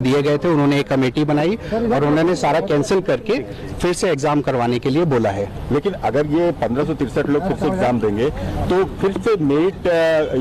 दिए गए थे, उन्होंने एक कमेटी बनाई और उन्होंने सारा कैंसिल करके फिर से एग्जाम करवाने के लिए बोला है। लेकिन अगर ये 1563 लोग फिर से एग्जाम देंगे तो फिर से मेरिट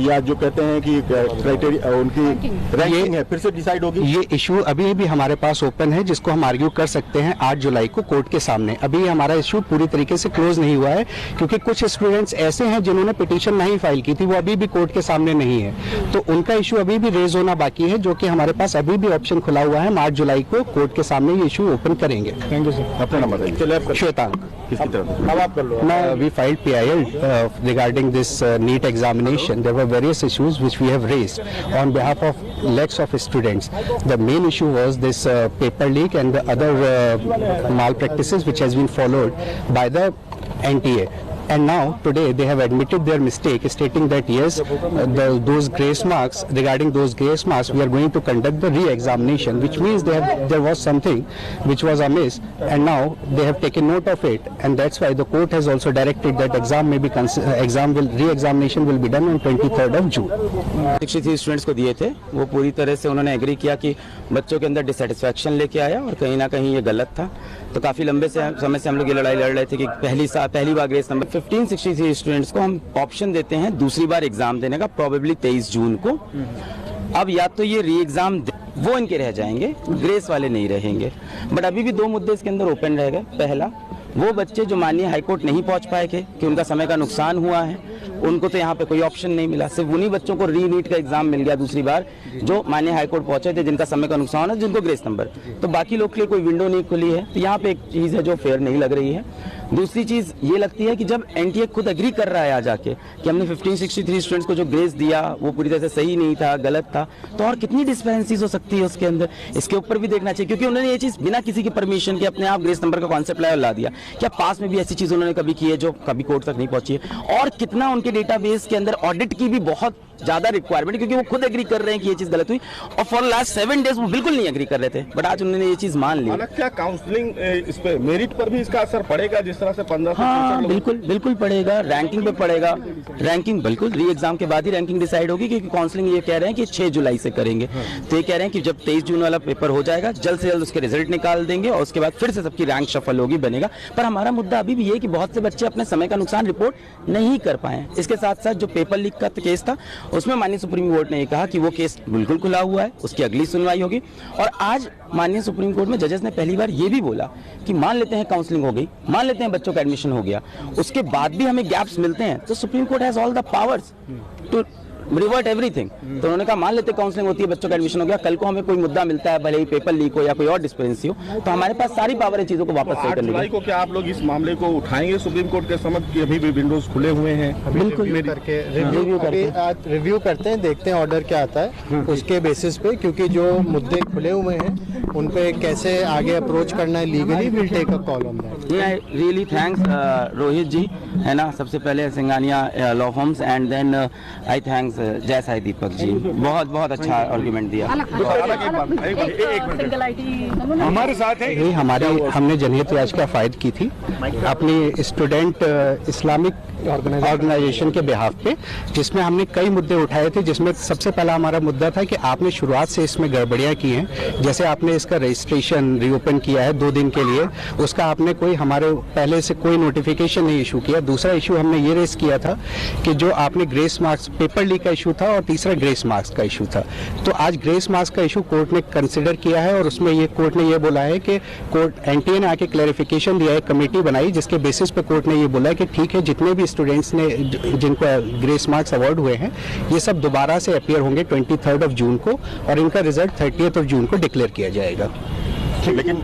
या जो कहते हैं कि क्राइटेरिया उनकी रैंकिंग है फिर से डिसाइड होगी। ये इशू अभी भी हमारे पास ओपन है, जिसको हम आर्ग्यू कर सकते हैं 8 जुलाई को कोर्ट के सामने। अभी हमारा इशू पूरी तरीके से क्लोज नहीं हुआ है, क्योंकि कुछ स्टूडेंट्स ऐसे हैं जिन्होंने पिटीशन नहीं फाइल की थी, वो अभी भी कोर्ट के सामने नहीं है, तो उनका इशू अभी भी रेज होना बाकी है, जो कि हमारे पास अभी भी ऑप्शन खुला हुआ है। 8 जुलाई को कोर्ट के सामने ये इशू ओपन करेंगे। Thank you sir. अपना नंबर बताइए। चलिए श्वेतांक, किसकी तरफ अब आप कर लो। we filed PIL regarding this NEET examination. There were various issues which we have raised on behalf of lakhs of students. The main issue was this paper leak and the other malpractices which has been followed by the NTA. And now today they have admitted their mistake, stating that yes, those grace marks, regarding those grace marks, we are going to conduct the re-examination, which means there was something which was amiss, and now they have taken note of it, and that's why the court has also directed that re-examination will be done on 23rd of June. 63 students को दिए थे, वो पूरी तरह से उन्होंने agree किया कि बच्चों के अंदर डिससेटिस्फैक्शन लेके आया और कहीं ना कहीं ये गलत था। तो काफी लंबे समय से हम लोग ये लड़ाई लड़ रहे थे कि पहली बार ग्रेस नंबर 1563 स्टूडेंट्स को हम ऑप्शन देते हैं दूसरी बार एग्जाम देने का, प्रोबेबली 23 जून को। अब या तो ये री एग्जाम वो इनके रह जाएंगे, ग्रेस वाले नहीं रहेंगे। बट अभी भी 2 मुद्दे इसके अंदर ओपन रह गए। पहला, वो बच्चे जो माननीय हाईकोर्ट नहीं पहुंच पाए थे कि उनका समय का नुकसान हुआ है, उनको तो यहाँ पे कोई ऑप्शन नहीं मिला। सिर्फ उन्हीं बच्चों को री नीट का एग्जाम मिल गया दूसरी बार, जो माननीय हाईकोर्ट पहुंचे थे, जिनका समय का नुकसान है, जिनको ग्रेस नंबर। तो बाकी लोग के लिए कोई विंडो नहीं खुली है। तो यहाँ पे एक चीज है जो फेयर नहीं लग रही है। दूसरी चीज ये लगती है कि जब एनटीए खुद एग्री कर रहा है आ जाके कि हमने 1563 स्टूडेंट्स को जो ग्रेस दिया वो पूरी तरह से सही नहीं था, गलत था, तो और कितनी डिस्पेरेंसीज हो सकती है उसके अंदर, इसके ऊपर भी देखना चाहिए। क्योंकि उन्होंने ये चीज बिना किसी की परमिशन के अपने आप ग्रेस नंबर का कॉन्सेप्ट लाया और ला दिया। क्या पास में भी ऐसी चीज उन्होंने कभी की है जो कभी कोर्ट तक नहीं पहुंची है? और कितना उनके डेटाबेस के अंदर ऑडिट की भी बहुत ज्यादा रिक्वायरमेंट, क्योंकि वो खुद एग्री कर रहे हैं कि ये चीज गलत हुई, और फॉर लास्ट 7 डेज वो बिल्कुल नहीं एग्री कर रहे थे, बट आज उन्होंने ये चीज मान ली। क्या काउंसलिंग इस पे मेरिट पर भी इसका असर पड़ेगा, जिस तरह से 15 हाँ, बिल्कुल पड़ेगा। रैंकिंग पे पड़ेगा। रैंकिंग बिल्कुल री एग्जाम के बाद ही रैंकिंग डिसाइड होगी, क्योंकि काउंसलिंग ये कह रहे हैं कि 6 जुलाई से करेंगे। तो ये कह रहे हैं कि जब 23 जून वाला पेपर हो जाएगा, जल्द से जल्द उसके रिजल्ट निकाल देंगे और उसके बाद फिर से सबकी रैंक शफल होगी, बनेगा। पर हमारा मुद्दा अभी भी ये कि बहुत से बच्चे अपने समय का नुकसान रिपोर्ट नहीं कर पाए। इसके साथ साथ जो पेपर लीक का केस था, उसमें माननीय सुप्रीम कोर्ट ने कहा कि वो केस बिल्कुल खुला हुआ है, उसकी अगली सुनवाई होगी। और आज माननीय सुप्रीम कोर्ट में जजेस ने पहली बार ये भी बोला कि मान लेते हैं काउंसलिंग हो गई, मान लेते हैं बच्चों का एडमिशन हो गया, उसके बाद भी हमें गैप्स मिलते हैं, तो Supreme Court has all the powers to revert everything. तो उन्होंने कहा मान लेते काउंसलिंग होती है, बच्चों का एडमिशन हो गया, कल को हमें कोई मुद्दा मिलता है, भले ही पेपर लीक हो या कोई और डिस्पेरेंसी हो, तो हमारे पास सारी पावर है चीजों को वापस सही करने की। को क्या आप लोग इस मामले को उठाएंगे सुप्रीम कोर्ट के समक्ष कि अभी भी विंडोज खुले हुए हैं? बिल्कुल रिव्यू करते हैं, देखते हैं ऑर्डर क्या आता है उसके बेसिस पे, क्योंकि जो मुद्दे खुले हुए हैं उन पे कैसे आगे अप्रोच करना है legally, will take a call on that. Really thanks Rohit ji, है ना, सबसे पहले Singhania law firms, and then I thanks Jai Sai Deepak ji, बहुत अच्छा आर्गुमेंट दिया। हमारे साथ है हमने जनहित याचिका फाइल की थी अपनी स्टूडेंट इस्लामिक ऑर्गेनाइजेशन के बिहाफ पे, जिसमें हमने कई मुद्दे उठाए थे। जिसमें सबसे पहला हमारा मुद्दा था कि आपने शुरुआत से इसमें गड़बड़ियां की हैं। जैसे आपने इसका रजिस्ट्रेशन रीओपन किया है 2 दिन के लिए, उसका आपने कोई हमारे पहले से कोई नोटिफिकेशन नहीं इशू किया। दूसरा इशू हमने ये रेस किया था कि जो आपने ग्रेस मार्क्स, पेपर लीक का इशू था, और तीसरा ग्रेस मार्क्स का इशू था। तो आज ग्रेस मार्क्स का इशू कोर्ट ने कंसिडर किया है, और उसमें ये कोर्ट ने ये बोला है कि कोर्ट एनटीए ने आके क्लैरिफिकेशन दिया है, कमेटी बनाई, जिसके बेसिस पे कोर्ट ने ये बोला है कि ठीक है, जितने भी स्टूडेंट्स ने जिनको ग्रेस मार्क्स अवार्ड हुए हैं, ये सब दोबारा से अपीयर होंगे 23rd of जून को, और इनका रिजल्ट 30th of जून को डिक्लेयर किया जाएगा। लेकिन